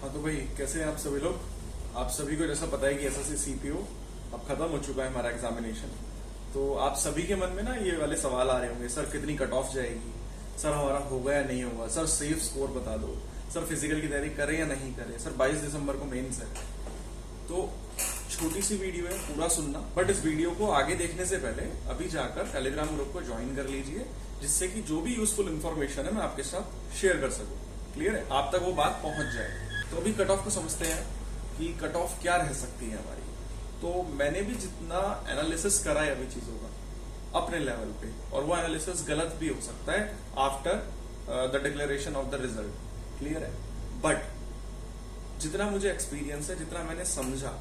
हाँ तो भाई कैसे हैं आप सभी लोग। आप सभी को जैसा पता है कि एसएससी सीपीओ अब खत्म हो चुका है हमारा एग्जामिनेशन। तो आप सभी के मन में ना ये वाले सवाल आ रहे होंगे, सर कितनी कट ऑफ जाएगी, सर हमारा होगा या नहीं होगा, सर सेफ स्कोर बता दो, सर फिजिकल की तैयारी करें या नहीं करें, सर 22 दिसंबर को मेंस है। तो छोटी सी वीडियो है, पूरा सुनना, बट इस वीडियो को आगे देखने से पहले अभी जाकर टेलीग्राम ग्रुप को ज्वाइन कर लीजिए, जिससे कि जो भी यूजफुल इन्फॉर्मेशन है मैं आपके साथ शेयर कर सकूं। क्लियर है, आप तक वो बात पहुंच जाए। तो अभी कट ऑफ को समझते हैं कि कट ऑफ क्या रह सकती है हमारी। तो मैंने भी जितना एनालिसिस करा है अभी चीजों का अपने लेवल पे, और वो एनालिसिस गलत भी हो सकता है after the declaration of the result. Clear है, बट जितना मुझे एक्सपीरियंस है, जितना मैंने समझा,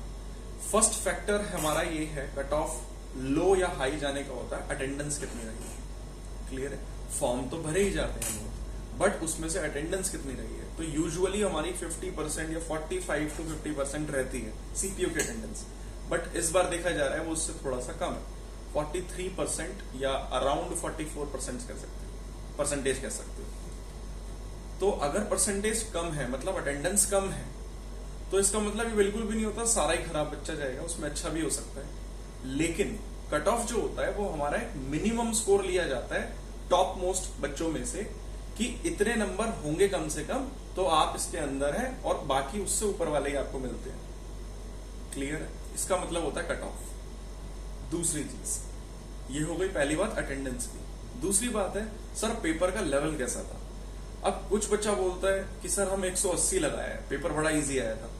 फर्स्ट फैक्टर हमारा ये है कट ऑफ लो या हाई जाने का होता है अटेंडेंस कितनी रही है। क्लियर है, फॉर्म तो भरे ही जाते हैं बट उसमें से अटेंडेंस कितनी रही है। तो यूजुअली हमारी 50% या 45 to 50% रहती है सीपीओ की अटेंडेंस, बट इस बार देखा जा रहा है वो उससे थोड़ा सा कम है, 43% या अराउंड 44% कह सकते हो, परसेंटेज कह सकते हो। तो अगर परसेंटेज कम है मतलब अटेंडेंस कम है, तो इसका मतलब ये बिल्कुल भी नहीं होता सारा ही खराब बच्चा जाएगा, उसमें अच्छा भी हो सकता है। लेकिन कट ऑफ जो होता है वो हमारा एक मिनिमम स्कोर लिया जाता है टॉप मोस्ट बच्चों में से, कि इतने नंबर होंगे कम से कम तो आप इसके अंदर हैं, और बाकी उससे ऊपर वाले ही आपको मिलते हैं। क्लियर है, इसका मतलब होता है कट ऑफ। दूसरी चीज ये हो गई, पहली बात अटेंडेंस की। दूसरी बात है सर पेपर का लेवल कैसा था। अब कुछ बच्चा बोलता है कि सर हम 180 लगाया है, पेपर बड़ा इजी आया था।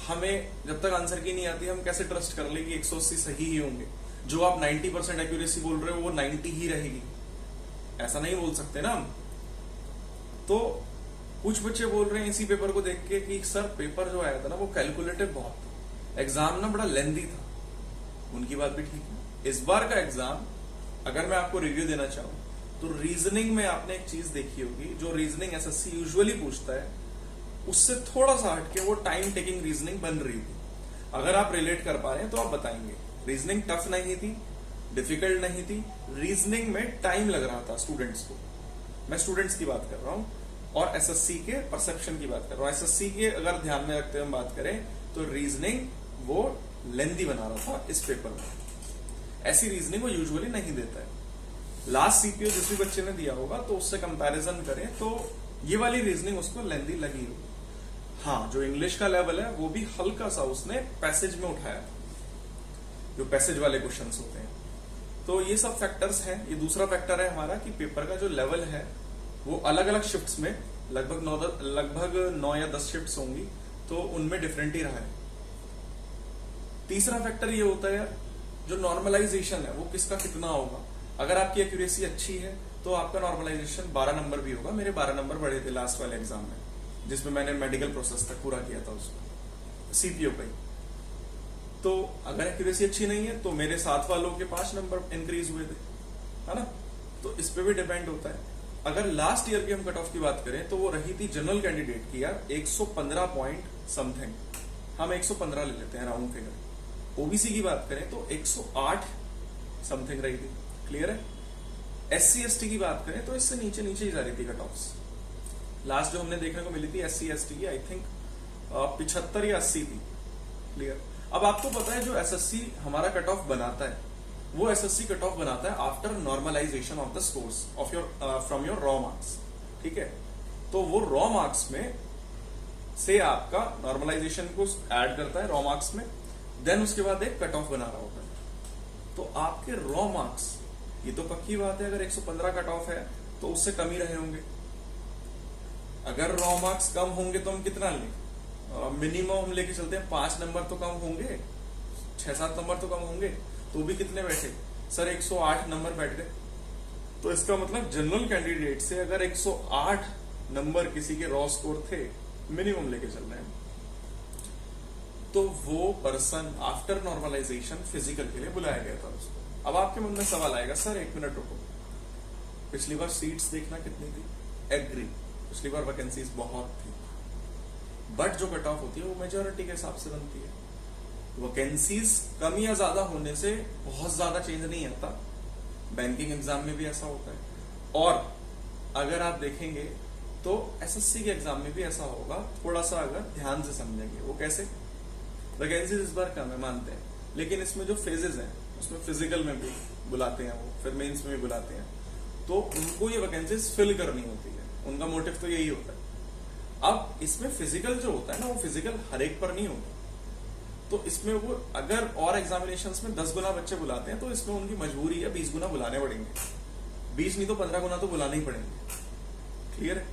हमें जब तक आंसर की नहीं आती हम कैसे ट्रस्ट कर ले कि 180 सही ही होंगे। जो आप 90% एक्यूरेसी बोल रहे हो वो 90 ही रहेगी, ऐसा नहीं बोल सकते ना हम। तो कुछ बच्चे बोल रहे हैं इसी पेपर को देख के कि सर पेपर जो आया था ना वो कैलकुलेटिव बहुत था, एग्जाम ना बड़ा लेंदी था। उनकी बात भी ठीक है। इस बार का एग्जाम अगर मैं आपको रिव्यू देना चाहूं तो रीजनिंग में आपने एक चीज देखी होगी, जो रीजनिंग एसएससी यूजुअली पूछता है उससे थोड़ा सा हटके वो टाइम टेकिंग रीजनिंग बन रही थी। अगर आप रिलेट कर पा रहे हैं तो आप बताएंगे। रीजनिंग टफ नहीं थी, डिफिकल्ट नहीं थी, रीजनिंग में टाइम लग रहा था स्टूडेंट्स को। मैं स्टूडेंट्स की बात कर रहा हूं और एसएससी के परसेप्शन की बात कर रहा हूं। एसएससी के अगर ध्यान में रखते हुए हम बात करें तो रीजनिंग वो लेंदी बना रहा था इस पेपर में। ऐसी रीजनिंग वो यूजुअली नहीं देता है। लास्ट सीपीओ जिस भी बच्चे ने दिया होगा तो उससे कंपैरिजन करें तो ये वाली रीजनिंग उसको लेंदी लगी होगी। हाँ, जो इंग्लिश का लेवल है वो भी हल्का सा उसने पैसेज में उठाया था, जो पैसेज वाले क्वेश्चंस होते हैं। तो ये सब फैक्टर्स हैं। ये दूसरा फैक्टर है हमारा कि पेपर का जो लेवल है वो अलग अलग शिफ्ट्स में लगभग 9 या 10 शिफ्ट्स होंगी, तो उनमें डिफरेंट ही रहा है। तीसरा फैक्टर ये होता है यार, जो नॉर्मलाइजेशन है वो किसका कितना होगा। अगर आपकी एक्यूरेसी अच्छी है तो आपका नॉर्मलाइजेशन 12 नंबर भी होगा। मेरे 12 नंबर बढ़े थे लास्ट वाले एग्जाम में, जिसमें मैंने मेडिकल प्रोसेस तक पूरा किया था उसको सीपीओ पे। तो अगर एक्यूरेसी अच्छी नहीं है तो मेरे साथ वालों के 5 नंबर इंक्रीज हुए थे, है ना। तो इस पे भी डिपेंड होता है। अगर लास्ट ईयर की हम कट ऑफ की बात करें तो वो रही थी जनरल कैंडिडेट की यार 115 पॉइंट समथिंग, हम 115 ले लेते हैं राउंड फिगर। ओबीसी की बात करें तो 108 समथिंग रही थी। क्लियर है। एससी एसटी की बात करें तो इससे नीचे नीचे ही जा रही थी कट ऑफ्स। लास्ट जो हमने देखने को मिली थी एससी एसटी की आई थिंक 75 या 80 थी। क्लियर। अब आपको पता है जो एसएससी हमारा कट ऑफ बनाता है वो एसएससी कट ऑफ बनाता है after normalization of the scores of your from your raw marks. ठीक है, तो वो रॉ मार्क्स में से आपका नॉर्मलाइजेशन को ऐड करता है रॉ मार्क्स में, देन उसके बाद एक कट ऑफ बना रहा होता है। तो आपके रॉ मार्क्स, ये तो पक्की बात है, अगर 115 कट ऑफ है तो उससे कम ही रहे होंगे। अगर रॉ मार्क्स कम होंगे तो हम कितना लें, मिनिमम हम लेके चलते हैं 5 नंबर तो कम होंगे, 6-7 नंबर तो कम होंगे। तो भी कितने बैठे सर, 108 नंबर बैठ गए। तो इसका मतलब जनरल कैंडिडेट से अगर 108 नंबर किसी के रॉ स्कोर थे, मिनिमम लेके चल रहे हैं, तो वो पर्सन आफ्टर नॉर्मलाइजेशन फिजिकल के लिए बुलाया गया था उसको। अब आपके मन में सवाल आएगा, सर 1 मिनट रुको, पिछली बार सीट्स देखना कितनी थी। एग्री, पिछली बार वैकेंसीज बहुत थी, बट जो कट ऑफ होती है वो मेजोरिटी के हिसाब से बनती है। वैकेंसीज कम या ज्यादा होने से बहुत ज्यादा चेंज नहीं आता। बैंकिंग एग्जाम में भी ऐसा होता है। और अगर आप देखेंगे तो एसएससी के एग्जाम में भी ऐसा होगा, थोड़ा सा अगर ध्यान से समझेंगे। वो कैसे? वैकेंसीज इस बार कम है मानते हैं, लेकिन इसमें जो फेजेस हैं उसमें फिजिकल में भी बुलाते हैं वो, फिर मेंस में भी बुलाते हैं, तो उनको ये वैकेंसीज फिल करनी होती है, उनका मोटिव तो यही होता है। अब इसमें फिजिकल जो होता है ना, वो फिजिकल हर एक पर नहीं होता, तो इसमें वो अगर और एग्जामिनेशंस में 10 गुना बच्चे बुलाते हैं तो इसमें उनकी मजबूरी है 20 गुना बुलाने पड़ेंगे, 20 नहीं तो 15 गुना तो बुलाने ही पड़ेंगे। क्लियर है?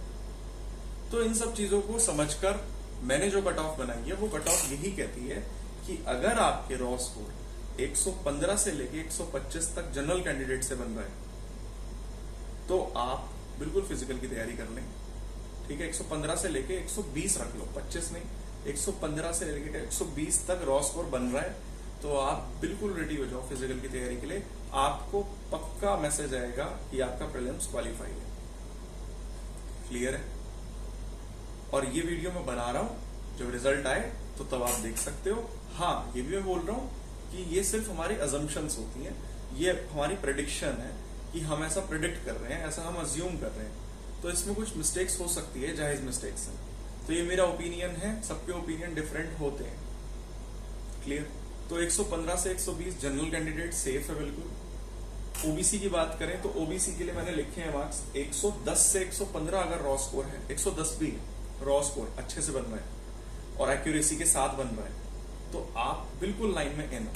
तो इन सब चीजों को समझकर मैंने जो कट ऑफ बनाई है वो कट ऑफ यही कहती है कि अगर आपके रॉ स्कोर 115 से लेके 125 तक जनरल कैंडिडेट से बन रहा है तो आप बिल्कुल फिजिकल की तैयारी कर लें। ठीक है, 115 से लेके 120 रख लो, 25 नहीं, 115 से लेके 120 तक रॉ स्कोर बन रहा है तो आप बिल्कुल रेडी हो जाओ फिजिकल की तैयारी के लिए। आपको पक्का मैसेज आएगा कि आपका प्रीलिम्स क्वालिफाई है। क्लियर है? और ये वीडियो मैं बना रहा हूं जब रिजल्ट आए तो तब आप देख सकते हो। हाँ, ये भी मैं बोल रहा हूं कि ये सिर्फ हमारी अजम्पशंस होती हैं, ये हमारी प्रेडिक्शन है कि हम ऐसा प्रिडिक्ट कर रहे हैं, ऐसा हम अज्यूम कर रहे हैं, तो इसमें कुछ मिस्टेक्स हो सकती है, जायज मिस्टेक्स हैं। तो ये मेरा ओपिनियन है, सबके ओपिनियन डिफरेंट होते हैं। क्लियर? तो 115 से 120 जनरल कैंडिडेट सेफ है बिल्कुल। ओबीसी की बात करें तो ओबीसी के लिए मैंने लिखे हैं मार्क्स 110 से 115 अगर रॉ स्कोर है, 110 भी रॉ स्कोर अच्छे से बन रहा है और एक्यूरेसी के साथ बन रहा है तो आप बिल्कुल लाइन में इन।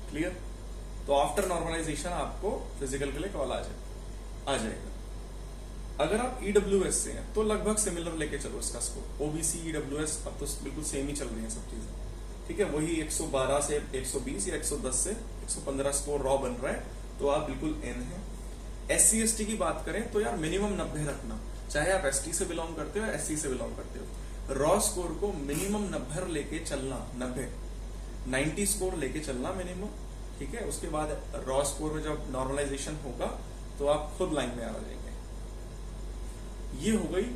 क्लियर? तो आफ्टर नॉर्मलाइजेशन आपको फिजिकल के लिए कॉल आ जाएगा। अगर आप ईडब्ल्यूएस से हैं तो लगभग सिमिलर लेके चलो इसका स्कोर। ओबीसी ईडब्ल्यूएस अब तो बिल्कुल सेम ही चल रही है सब चीजें। ठीक है, वही 112 से 120 या 110 से 115 स्कोर रॉ बन रहा है तो आप बिल्कुल इन है। एससी एसटी की बात करें तो यार मिनिमम 90 रखना, चाहे आप एसटी से बिलोंग करते हो या एससी से बिलोंग करते हो। रॉ स्कोर को मिनिमम 90 लेके चलना, 90 स्कोर लेके चलना मिनिमम। ठीक है, उसके बाद रॉ स्कोर में जब नॉर्मलाइजेशन होगा तो आप खुद लाइन में आ जाएंगे। ये हो गई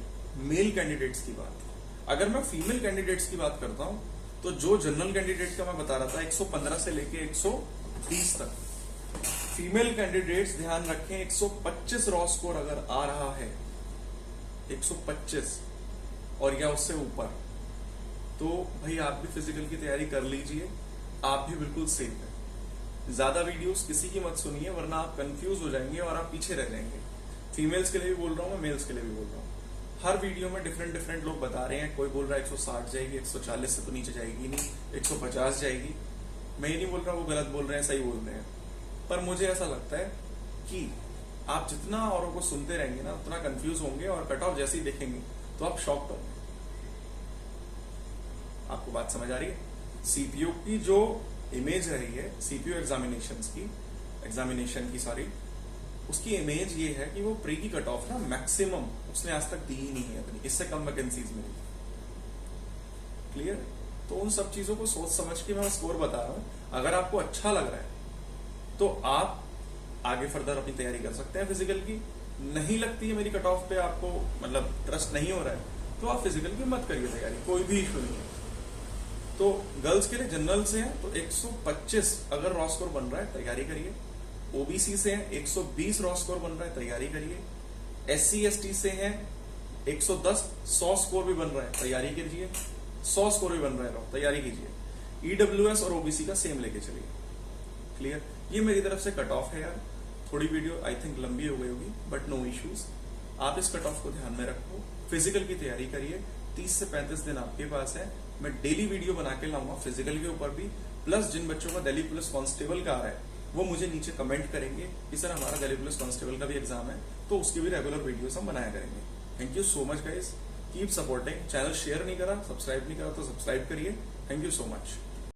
मेल कैंडिडेट्स की बात। अगर मैं फीमेल कैंडिडेट्स की बात करता हूं तो जो जनरल कैंडिडेट का मैं बता रहा था 115 से लेके 120 तक, फीमेल कैंडिडेट्स ध्यान रखें 125 रॉ स्कोर अगर आ रहा है, 125 और या उससे ऊपर, तो भाई आप भी फिजिकल की तैयारी कर लीजिए, आप भी बिल्कुल सेफ है। ज्यादा वीडियोस किसी की मत सुनिए वरना आप कंफ्यूज हो जाएंगे और आप पीछे रह जाएंगे। फीमेल्स के लिए भी बोल रहा हूं मैं, मेल्स के लिए भी बोल रहा हूं। हर वीडियो में डिफरेंट लोग बता रहे हैं। कोई बोल रहा है 160 जाएगी, 140 से तो नीचे जाएगी नहीं, 150 जाएगी। मैं ये नहीं बोल रहा वो गलत बोल रहे हैं, सही बोल रहे हैं, पर मुझे ऐसा लगता है कि आप जितना औरों को सुनते रहेंगे ना उतना कंफ्यूज होंगे और कट ऑफ जैसे ही देखेंगे तो आप शॉक्ड होंगे। आपको बात समझ आ रही है? सीपीयू की जो इमेज रही है, सीपीयू एग्जामिनेशन की सॉरी, उसकी इमेज ये है कि वो प्री की कट ऑफ ना मैक्सिमम उसने आज तक दी ही नहीं है अपनी, इससे कम वैकेंसीज मिली। क्लियर? तो उन सब चीजों को सोच समझ के मैं स्कोर बता रहा हूं। अगर आपको अच्छा लग रहा है तो आप आगे फर्दर अपनी तैयारी कर सकते हैं फिजिकल की। नहीं लगती है मेरी कट ऑफ पे, आपको मतलब ट्रस्ट नहीं हो रहा है तो आप फिजिकल की मत करिए तैयारी, कोई भी इशू नहीं है। तो गर्ल्स के लिए जनरल से है तो 125 अगर रॉ स्कोर बन रहा है तैयारी करिए। ओबीसी से है 120 रॉ स्कोर बन रहा है तैयारी करिए। एससी एसटी से है 110 100 स्कोर भी बन रहा है तैयारी कीजिए। 100 स्कोर भी बन रहा है तैयारी कीजिए। ईडब्ल्यूएस और ओबीसी का सेम लेके चलिए। क्लियर? ये मेरी तरफ से कट ऑफ है यार। थोड़ी वीडियो आई थिंक लंबी हो गई होगी बट नो इश्यूज। आप इस कट ऑफ को ध्यान में रखो, फिजिकल की तैयारी करिए। 30 से 35 दिन आपके पास है। मैं डेली वीडियो बना के लाऊंगा फिजिकल के ऊपर भी। प्लस जिन बच्चों का दिल्ली पुलिस कांस्टेबल का आ रहा है वो मुझे नीचे कमेंट करेंगे कि सर हमारा दिल्ली पुलिस कांस्टेबल का भी एग्जाम है, तो उसके भी रेगुलर वीडियोस हम बनाया करेंगे। Thank you so much guys, keep supporting. Channel share नहीं करा, सब्सक्राइब नहीं करा तो सब्सक्राइब करिए। Thank you so much.